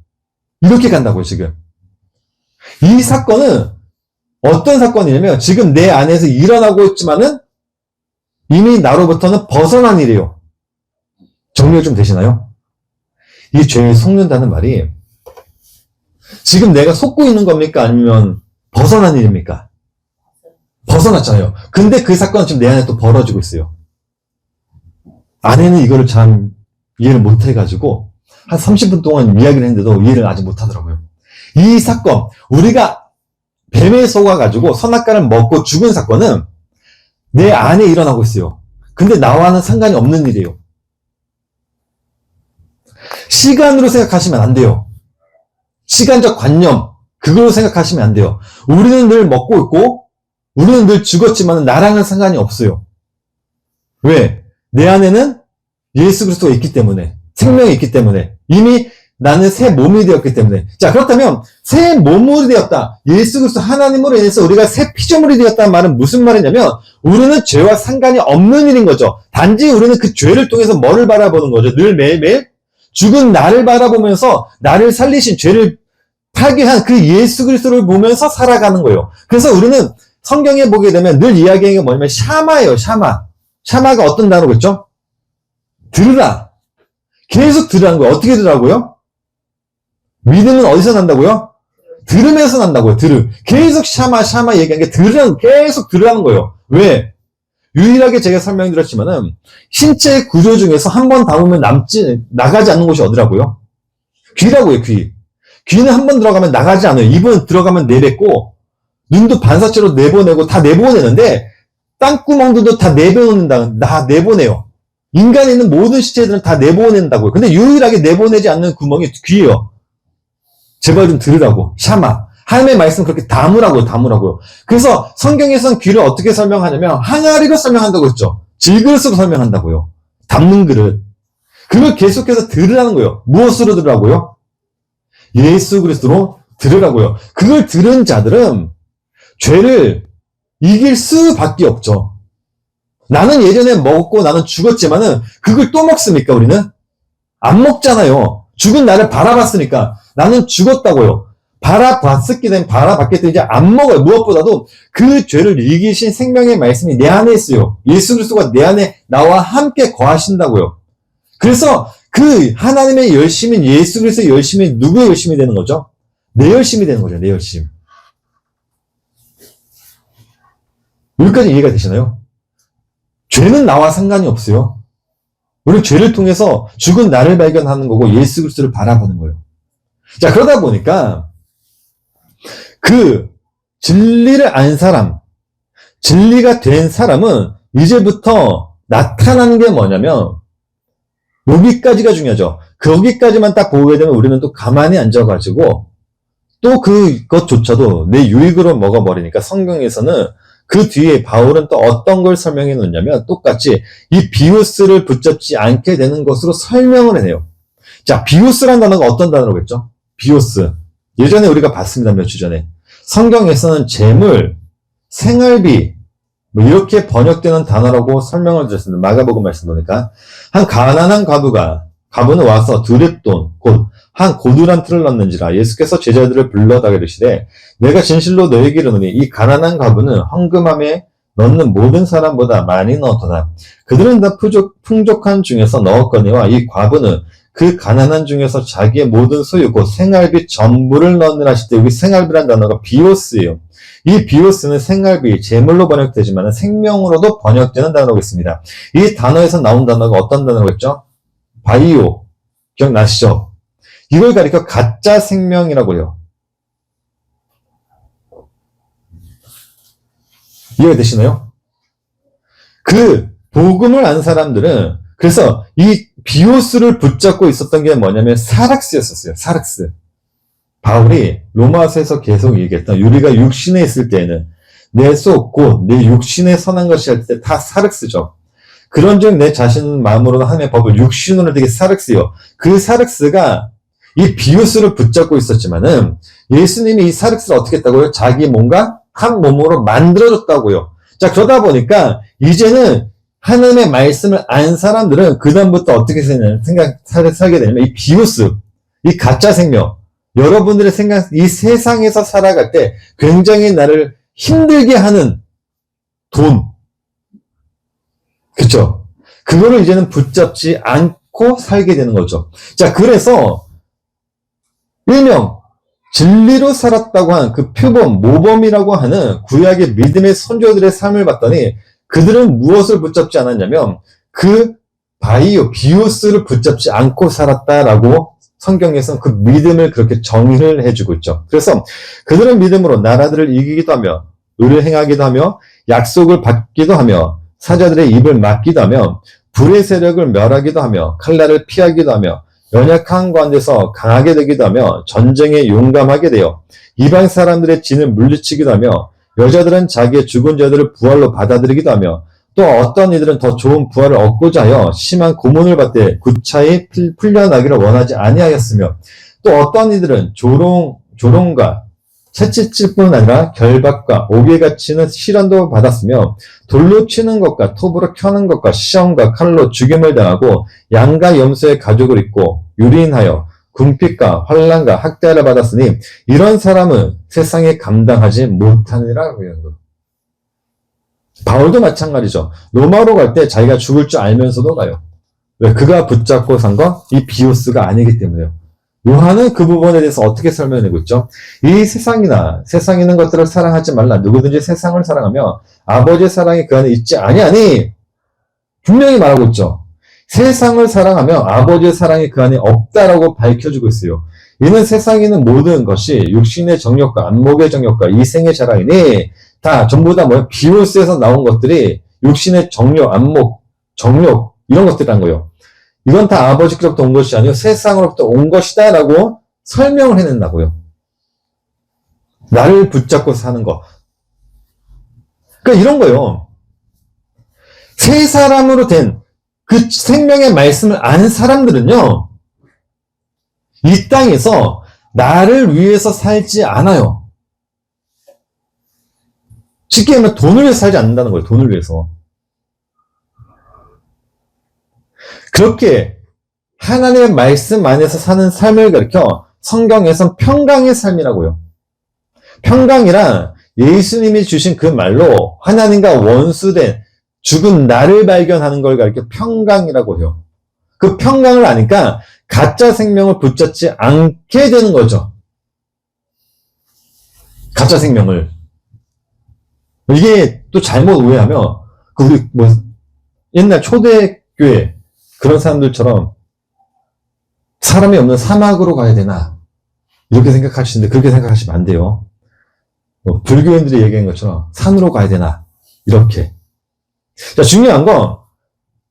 이렇게 간다고요, 지금. 이 사건은 어떤 사건이냐면 지금 내 안에서 일어나고 있지만은 이미 나로부터는 벗어난 일이에요. 정리가 좀 되시나요? 이 죄에 속는다는 말이 지금 내가 속고 있는 겁니까? 아니면 벗어난 일입니까? 벗어났잖아요. 근데 그 사건은 지금 내 안에 또 벌어지고 있어요. 아내는 이거를 참 이해를 못 해가지고 한 30분 동안 이야기를 했는데도 이해를 아직 못 하더라고요. 이 사건, 우리가 뱀에 속아가지고 선악과를 먹고 죽은 사건은 내 안에 일어나고 있어요. 근데 나와는 상관이 없는 일이에요. 시간으로 생각하시면 안 돼요. 시간적 관념, 그걸로 생각하시면 안 돼요. 우리는 늘 먹고 있고, 우리는 늘 죽었지만 나랑은 상관이 없어요. 왜? 내 안에는 예수 그리스도가 있기 때문에, 생명이 있기 때문에, 이미 나는 새 몸이 되었기 때문에. 자, 그렇다면 새 몸물이 되었다. 예수 그리스도 하나님으로 인해서 우리가 새 피조물이 되었다는 말은 무슨 말이냐면 우리는 죄와 상관이 없는 일인 거죠. 단지 우리는 그 죄를 통해서 뭐를 바라보는 거죠. 늘 매일매일 죽은 나를 바라보면서 나를 살리신 죄를 파괴한 그 예수 그리스도를 보면서 살아가는 거예요. 그래서 우리는 성경에 보게 되면 늘 이야기하는 게 뭐냐면 샤마예요. 샤마. 샤마가 어떤 단어겠죠? 들으라. 계속 들으라는 거예요. 어떻게 들으라고요? 믿음은 어디서 난다고요? 들으면서 난다고요. 계속 샤마 얘기하는 게 계속 들으라는 거예요. 왜? 유일하게 제가 설명드렸지만은 신체 구조 중에서 한 번 담으면 나가지 않는 곳이 어디라고요? 귀라고요, 귀. 귀는 한 번 들어가면 나가지 않아요. 입은 들어가면 내뱉고 눈도 반사체로 내보내고 다 내보내는데 땅구멍들도 다 내보내요. 인간에 있는 모든 시체들은 다 내보낸다고요. 근데 유일하게 내보내지 않는 구멍이 귀예요. 제발 좀 들으라고. 샤마. 하나님의 말씀 그렇게 담으라고요. 그래서 성경에서는 귀를 어떻게 설명하냐면 항아리로 설명한다고 했죠. 질그릇으로 설명한다고요. 담는 그릇. 그걸 계속해서 들으라는 거예요. 무엇으로 들으라고요? 예수 그리스도로 들으라고요. 그걸 들은 자들은 죄를 이길 수밖에 없죠. 나는 예전에 먹었고 나는 죽었지만은 그걸 또 먹습니까, 우리는? 안 먹잖아요. 죽은 나를 바라봤으니까. 나는 죽었다고요. 바라봤기 때문에 이제 안 먹어요. 무엇보다도 그 죄를 이기신 생명의 말씀이 내 안에 있어요. 예수 그리스도가 내 안에 나와 함께 거하신다고요. 그래서 그 하나님의 열심인 예수 그리스도의 열심이 누구의 열심이 되는 거죠? 내 열심이 되는 거죠. 내 열심. 여기까지 이해가 되시나요? 죄는 나와 상관이 없어요. 우리 죄를 통해서 죽은 나를 발견하는 거고 예수 그리스도를 바라보는 거예요. 자, 그러다 보니까 그 진리를 안 사람, 진리가 된 사람은 이제부터 나타나는 게 뭐냐면 여기까지가 중요하죠. 거기까지만 딱 보게 되면 우리는 또 가만히 앉아가지고 또 그것조차도 내 유익으로 먹어버리니까 성경에서는 그 뒤에 바울은 또 어떤 걸 설명해 놓냐면 똑같이 이 비우스를 붙잡지 않게 되는 것으로 설명을 해요. 자, 비우스라는 단어가 어떤 단어로겠죠? 비오스. 예전에 우리가 봤습니다. 몇 주 전에. 성경에서는 재물, 생활비, 뭐 이렇게 번역되는 단어라고 설명을 드렸습니다. 마가복음 말씀 보니까. 한 가난한 과부가 과부는 와서 드렛돈 곧 한 고두란 틀을 넣는지라. 예수께서 제자들을 불러다가 이르시되 내가 진실로 너에게 이르노니 이 가난한 과부는 헌금함에 넣는 모든 사람보다 많이 넣었도다. 그들은 다 풍족한 중에서 넣었거니와 이 과부는 그 가난한 중에서 자기의 모든 소유 곧 생활비 전부를 넣느라 하실 때, 여기 생활비란 단어가 비오스예요. 이 비오스는 생활비, 재물로 번역되지만 생명으로도 번역되는 단어가 있습니다. 이 단어에서 나온 단어가 어떤 단어가 있죠? 바이오. 기억나시죠? 이걸 가리켜 가짜 생명이라고 해요. 이해가 되시나요? 그 복음을 안 사람들은 그래서 이 비오스를 붙잡고 있었던 게 뭐냐면 사락스였었어요. 사락스. 바울이 로마서에서 계속 얘기했던, 우리가 육신에 있을 때에는 내 속 곧 내 육신에 선한 것이 할 때 다 사락스죠. 그런즉 내 자신 마음으로 하나님의 법을 육신으로 되게 사락스요. 그 사락스가 이 비오스를 붙잡고 있었지만은 예수님이 이 사락스를 어떻게 했다고요? 자기 몸과 한 몸으로 만들어줬다고요. 자, 그러다 보니까 이제는 하나님의 말씀을 안 사람들은 그다음부터 어떻게 살게 되냐면 이 비오스, 이 가짜 생명, 여러분들의 생각, 이 세상에서 살아갈 때 굉장히 나를 힘들게 하는 돈, 그쵸? 그거를 이제는 붙잡지 않고 살게 되는 거죠. 자, 그래서 일명 진리로 살았다고 하는 그 표범, 모범이라고 하는 구약의 믿음의 선조들의 삶을 봤더니 그들은 무엇을 붙잡지 않았냐면 그 비오스를 붙잡지 않고 살았다라고 성경에서는 그 믿음을 그렇게 정의를 해주고 있죠. 그래서 그들은 믿음으로 나라들을 이기기도 하며 의를 행하기도 하며 약속을 받기도 하며 사자들의 입을 막기도 하며 불의 세력을 멸하기도 하며 칼날을 피하기도 하며 연약한 가운데서 강하게 되기도 하며 전쟁에 용감하게 되어 이방 사람들의 진을 물리치기도 하며 여자들은 자기의 죽은 자들을 부활로 받아들이기도 하며 또 어떤 이들은 더 좋은 부활을 얻고자 하여 심한 고문을 받되 구차히 풀려나기를 원하지 아니하였으며 또 어떤 이들은 조롱과 채찍질 뿐 아니라 결박과 옥에 갇히는 시련도 받았으며 돌로 치는 것과 톱으로 켜는 것과 시험과 칼로 죽임을 당하고 양과 염소의 가죽을 입고 유린하여 궁핍과 환난과 학대를 받았으니 이런 사람은 세상에 감당하지 못하니라고 하는 거예요. 바울도 마찬가지죠. 로마로 갈 때 자기가 죽을 줄 알면서도 가요. 왜? 그가 붙잡고 산 건 이 비오스가 아니기 때문에요. 요한은 그 부분에 대해서 어떻게 설명하고 있죠? 이 세상에 있는 것들을 사랑하지 말라. 누구든지 세상을 사랑하며 아버지의 사랑이 그 안에 있지 아니하니 분명히 말하고 있죠. 세상을 사랑하며 아버지의 사랑이 그 안에 없다라고 밝혀주고 있어요. 이는 세상에 있는 모든 것이 육신의 정욕과 안목의 정욕과 이생의 자랑이니 다 전부 다 뭐예요? 비오스에서 나온 것들이 육신의 정욕, 안목, 정욕 이런 것들이란 거예요. 이건 다 아버지께로부터 온 것이 아니고 세상으로부터 온 것이다 라고 설명을 해낸다고요. 나를 붙잡고 사는 거. 그러니까 이런 거예요. 새 사람으로 된 그 생명의 말씀을 아는 사람들은요, 이 땅에서 나를 위해서 살지 않아요. 쉽게 말하면 돈을 위해서 살지 않는다는 거예요. 돈을 위해서. 그렇게 하나님의 말씀 안에서 사는 삶을 가리켜 성경에선 평강의 삶이라고요. 평강이란 예수님이 주신 그 말로 하나님과 원수된 죽은 나를 발견하는 걸 가리켜 평강이라고 해요. 그 평강을 아니까 가짜 생명을 붙잡지 않게 되는 거죠. 가짜 생명을. 이게 또 잘못 오해하면 우리 옛날 초대교회 그런 사람들처럼 사람이 없는 사막으로 가야 되나 이렇게 생각하시는데 그렇게 생각하시면 안 돼요. 불교인들이 얘기한 것처럼 산으로 가야 되나 이렇게. 자, 중요한 건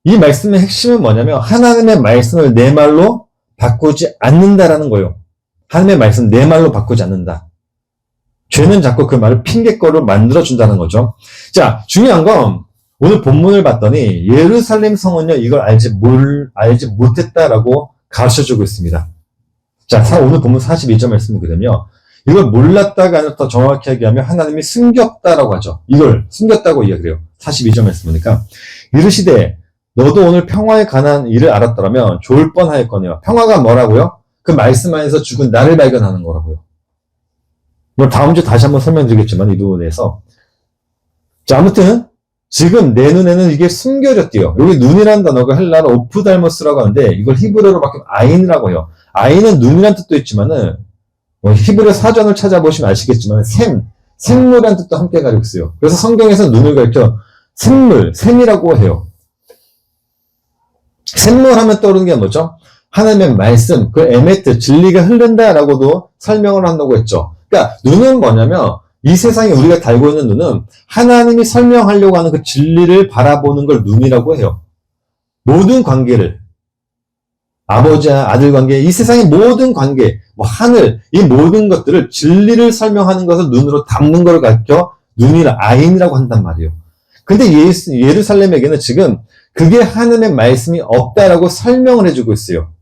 이 말씀의 핵심은 뭐냐면 하나님의 말씀을 내 말로 바꾸지 않는다라는 거예요. 하나님의 말씀 내 말로 바꾸지 않는다. 죄는 자꾸 그 말을 핑계거리로 만들어준다는 거죠. 자, 중요한 건 오늘 본문을 봤더니 예루살렘 성은요 이걸 알지 못했다라고 가르쳐주고 있습니다. 자, 오늘 본문 42절 말씀을 보게 되면 이걸 몰랐다가 아니라 더 정확히 얘기하면 하나님이 숨겼다라고 하죠. 이걸 숨겼다고 이야기해요. 42절 말씀 보니까 이르시되 너도 오늘 평화에 관한 일을 알았더라면 좋을 뻔하였거니와. 평화가 뭐라고요? 그 말씀 안에서 죽은 나를 발견하는 거라고요. 뭐 다음 주 다시 한번 설명드리겠지만 이 부분에서. 자, 아무튼 지금 내 눈에는 이게 숨겨졌대요. 여기 눈이라는 단어가 헬라로 오프달머스라고 하는데 이걸 히브리어로 바뀌면 아인이라고 해요. 아인은 눈이라는 뜻도 있지만은 히브리 사전을 찾아보시면 아시겠지만 생물이라는 뜻도 함께 가지고 있어요. 그래서 성경에서 눈을 가리켜 샘이라고 해요. 샘물 하면 떠오르는 게 뭐죠? 하나님의 말씀, 그 에메트, 진리가 흐른다라고도 설명을 한다고 했죠. 그러니까 눈은 뭐냐면 이 세상에 우리가 달고 있는 눈은 하나님이 설명하려고 하는 그 진리를 바라보는 걸 눈이라고 해요. 모든 관계를, 아버지와 아들 관계, 이 세상의 모든 관계, 하늘, 이 모든 것들을 진리를 설명하는 것을 눈으로 담는 걸 가르쳐 아인이라고 한단 말이에요. 근데 예루살렘에게는 지금 그게 하나님의 말씀이 없다라고 설명을 해주고 있어요.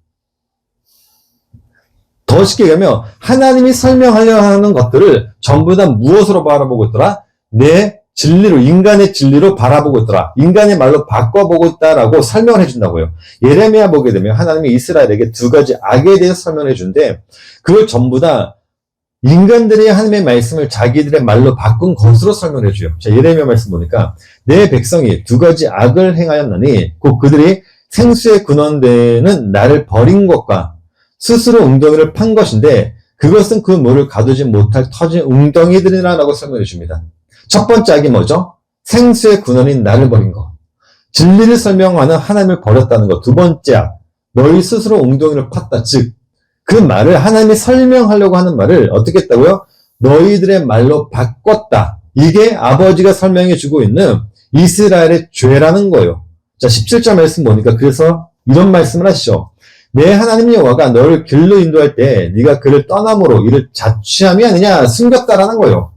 더 쉽게 얘기하면 하나님이 설명하려 하는 것들을 전부 다 무엇으로 바라보고 있더라? 내 진리로, 인간의 진리로 바라보고 있더라. 인간의 말로 바꿔보고 있다라고 설명을 해준다고요. 예레미야 보게 되면 하나님이 이스라엘에게 두 가지 악에 대해서 설명을 해주는데 그걸 전부 다 인간들이 하나님의 말씀을 자기들의 말로 바꾼 것으로 설명을 해줘요. 자, 예레미야 말씀 보니까 내 백성이 두 가지 악을 행하였나니 곧 그들이 생수의 근원되는 나를 버린 것과 스스로 웅덩이를 판 것인데 그것은 그 물을 가두지 못할 터진 웅덩이들이라고 설명해 줍니다. 첫 번째 악이 뭐죠? 생수의 근원인 나를 버린 것. 진리를 설명하는 하나님을 버렸다는 것. 두 번째 악. 너희 스스로 웅덩이를 팠다. 즉, 그 말을 하나님이 설명하려고 하는 말을 어떻게 했다고요? 너희들의 말로 바꿨다. 이게 아버지가 설명해 주고 있는 이스라엘의 죄라는 거예요. 자, 17절 말씀 보니까 그래서 이런 말씀을 하시죠. 내 하나님 여호와가 너를 길로 인도할 때 네가 그를 떠남으로 이를 자취함이 아니냐 숨겼다라는 거예요.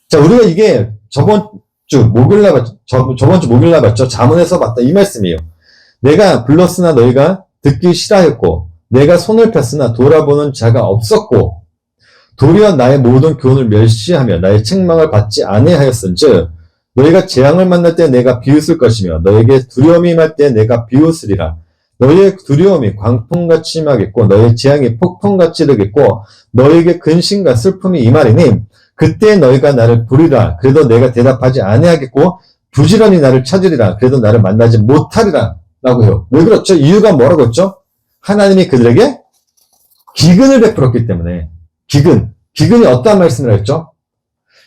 자, 우리가 이게 저번 주 목요일날 봤죠. 잠언에서 봤다 이 말씀이에요. 내가 불렀으나 너희가 듣기 싫어하였고 내가 손을 폈으나 돌아보는 자가 없었고 도리어 나의 모든 교훈을 멸시하며 나의 책망을 받지 아니하였은즉 너희가 재앙을 만날 때 내가 비웃을 것이며 너에게 두려움이 임할 때 내가 비웃으리라. 너희의 두려움이 광풍같이 임하겠고 너희의 재앙이 폭풍같이 되겠고 너희에게 근심과 슬픔이 임하리니 그때 너희가 나를 부르리라. 그래도 내가 대답하지 아니하겠고 부지런히 나를 찾으리라. 그래도 나를 만나지 못하리라. 라고 해요. 왜 그렇죠? 이유가 뭐라고 했죠? 하나님이 그들에게 기근을 베풀었기 때문에. 기근이 어떠한 말씀을 했죠?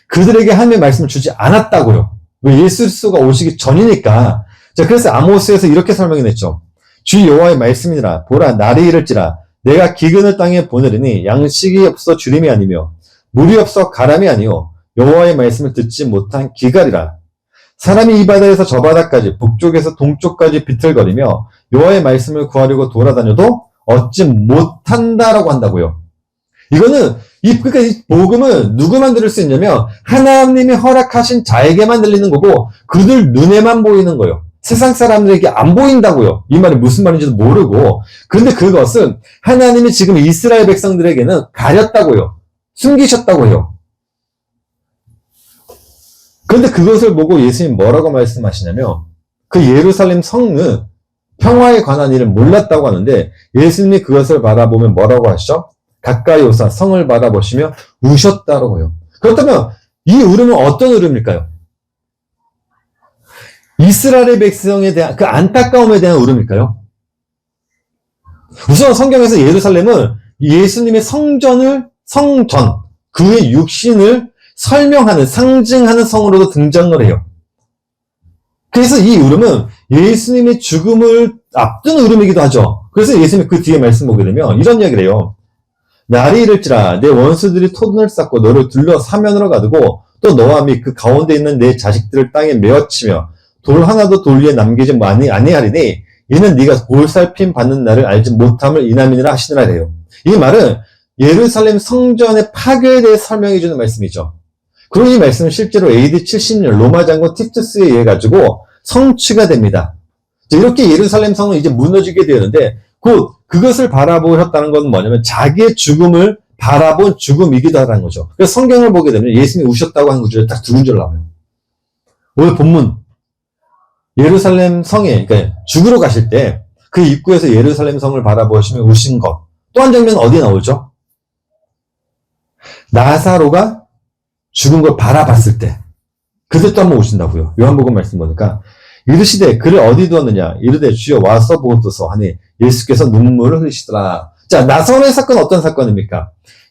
그들에게 하나님의 말씀을 주지 않았다고요. 왜? 예수가 오시기 전이니까. 자, 그래서 아모스에서 이렇게 설명이 냈죠. 주 여호와의 말씀이니라. 보라, 날이 이를지라. 내가 기근을 땅에 보내리니 양식이 없어 주림이 아니며 물이 없어 가람이 아니요 여호와의 말씀을 듣지 못한 기갈이라. 사람이 이 바다에서 저 바다까지 북쪽에서 동쪽까지 비틀거리며 여호와의 말씀을 구하려고 돌아다녀도 얻지 못한다라고 한다고요. 이거는 그러니까 이 복음은 누구만 들을 수 있냐면 하나님이 허락하신 자에게만 들리는 거고 그들 눈에만 보이는 거예요. 세상 사람들에게 안 보인다고요. 이 말이 무슨 말인지도 모르고. 그런데 그것은 하나님이 지금 이스라엘 백성들에게는 가렸다고요. 숨기셨다고 해요. 그런데 그것을 보고 예수님 뭐라고 말씀하시냐면 그 예루살렘 성은 평화에 관한 일을 몰랐다고 하는데 예수님이 그것을 바라보면 뭐라고 하시죠? 가까이 오사 성을 바라보시며 우셨다라고 해요. 그렇다면 이 울음은 어떤 울음일까요? 이스라엘 백성에 대한 그 안타까움에 대한 울음일까요? 우선 성경에서 예루살렘은 예수님의 성전, 그의 육신을 설명하는, 상징하는 성으로도 등장을 해요. 그래서 이 울음은 예수님의 죽음을 앞둔 울음이기도 하죠. 그래서 예수님이 그 뒤에 말씀 보게 되면 이런 이야기를 해요. 날이 이를지라 내 원수들이 토둔을 쌓고 너를 둘러 사면으로 가두고 또 너와 및 그 가운데 있는 내 자식들을 땅에 메어치며 돌 하나도 돌 위에 남기지 아니하리니 이는 네가 볼살핌 받는 날을 알지 못함을 인함이니라 하시느라 해요. 이 말은 예루살렘 성전의 파괴에 대해 설명해 주는 말씀이죠. 그리고 이 말씀은 실제로 AD 70년 로마 장군 티투스에 의해 가지고 성취가 됩니다. 이렇게 예루살렘 성은 이제 무너지게 되었는데 곧 그것을 바라보셨다는 건 뭐냐면 자기의 죽음을 바라본 죽음이기도 하다는 거죠. 그래서 성경을 보게 되면 예수님이 우셨다고 하는 구절이 딱 두 구절 나와요. 오늘 본문 예루살렘 성에, 그러니까 죽으러 가실 때 그 입구에서 예루살렘 성을 바라보시며 우신 것. 또 한 장면 어디에 나오죠? 나사로가 죽은 걸 바라봤을 때. 그때 또 한번 오신다고요. 요한복음 말씀 보니까. 이르시되 그를 어디 두었느냐? 이르되 주여 와서 보소서 하니 예수께서 눈물을 흘리시더라. 자, 나사로의 사건은 어떤 사건입니까?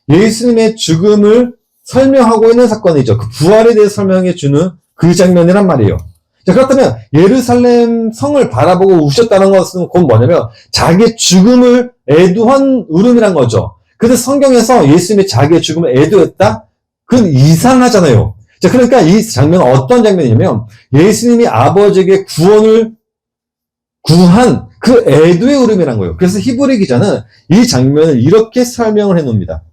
예수님의 죽음을 설명하고 있는 사건이죠. 그 부활에 대해 설명해 주는 그 장면이란 말이에요. 자, 그렇다면 예루살렘 성을 바라보고 우셨다는 것은 곧 뭐냐면 자기의 죽음을 애도한 울음이란 거죠. 그래서 성경에서 예수님이 자기의 죽음을 애도했다? 그건 이상하잖아요. 자, 그러니까 이 장면은 어떤 장면이냐면 예수님이 아버지에게 구원을 구한 그 애도의 울음이란 거예요. 그래서 히브리 기자는 이 장면을 이렇게 설명을 해놓습니다.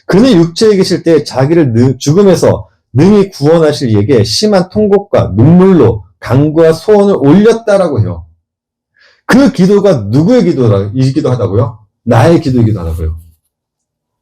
그는 육체에 계실 때 자기를 죽음에서 능히 구원하실 이에게 심한 통곡과 눈물로 간구와 소원을 올렸다라고 해요. 그 기도가 누구의 기도이기도 하다고요? 나의 기도이기도 하다고요.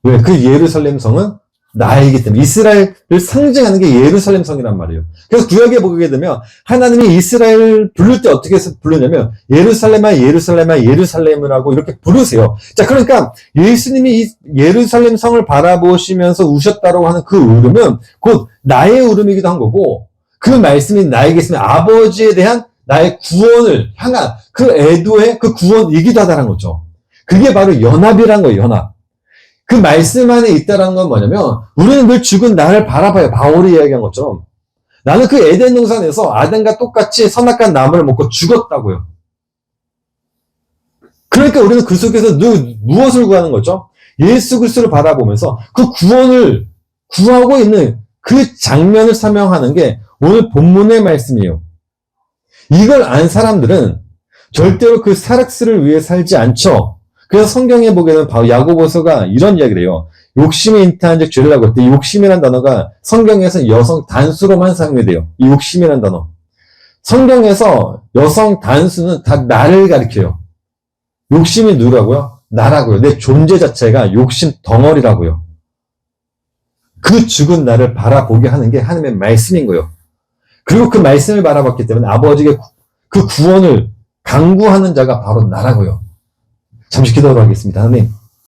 왜? 그 예루살렘 성은 나이기 때문에 이스라엘을 상징하는 게 예루살렘 성이란 말이에요. 그래서 구약에 보게 되면 하나님이 이스라엘을 부를 때 어떻게 부르냐면 예루살렘아 예루살렘아 예루살렘이라고 이렇게 부르세요. 자, 그러니까 예수님이 이 예루살렘 성을 바라보시면서 우셨다라고 하는 그 울음은 곧 나의 울음이기도 한 거고 그 말씀이 나에게 있으면 아버지에 대한 나의 구원을 향한 그 애도의 그 구원이기도 하다는 거죠. 그게 바로 연합이란 거예요. 연합. 그 말씀 안에 있다는 건 뭐냐면 우리는 늘 죽은 나를 바라봐요. 바울이 이야기한 것처럼. 나는 그 에덴 동산에서 아담과 똑같이 선악과 나무를 먹고 죽었다고요. 그러니까 우리는 그 속에서 늘 무엇을 구하는 거죠? 예수 그리스도를 바라보면서 그 구원을 구하고 있는 그 장면을 설명하는 게 오늘 본문의 말씀이에요. 이걸 안 사람들은 절대로 그 사락스를 위해 살지 않죠. 그래서 성경에 보게 되면 바로 야고보서가 이런 이야기를 해요. 욕심에 잉태한 즉 죄를 하고 할 때 욕심이라는 단어가 성경에서 여성 단수로만 사용이 돼요. 이 욕심이라는 단어. 성경에서 여성 단수는 다 나를 가리켜요. 욕심이 누구라고요? 나라고요. 내 존재 자체가 욕심 덩어리라고요. 그 죽은 나를 바라보게 하는 게 하나님의 말씀인 거예요. 그리고 그 말씀을 바라봤기 때문에 아버지에게 그 구원을 강구하는 자가 바로 나라고요. 잠시 기도하도록 하겠습니다. 하나님,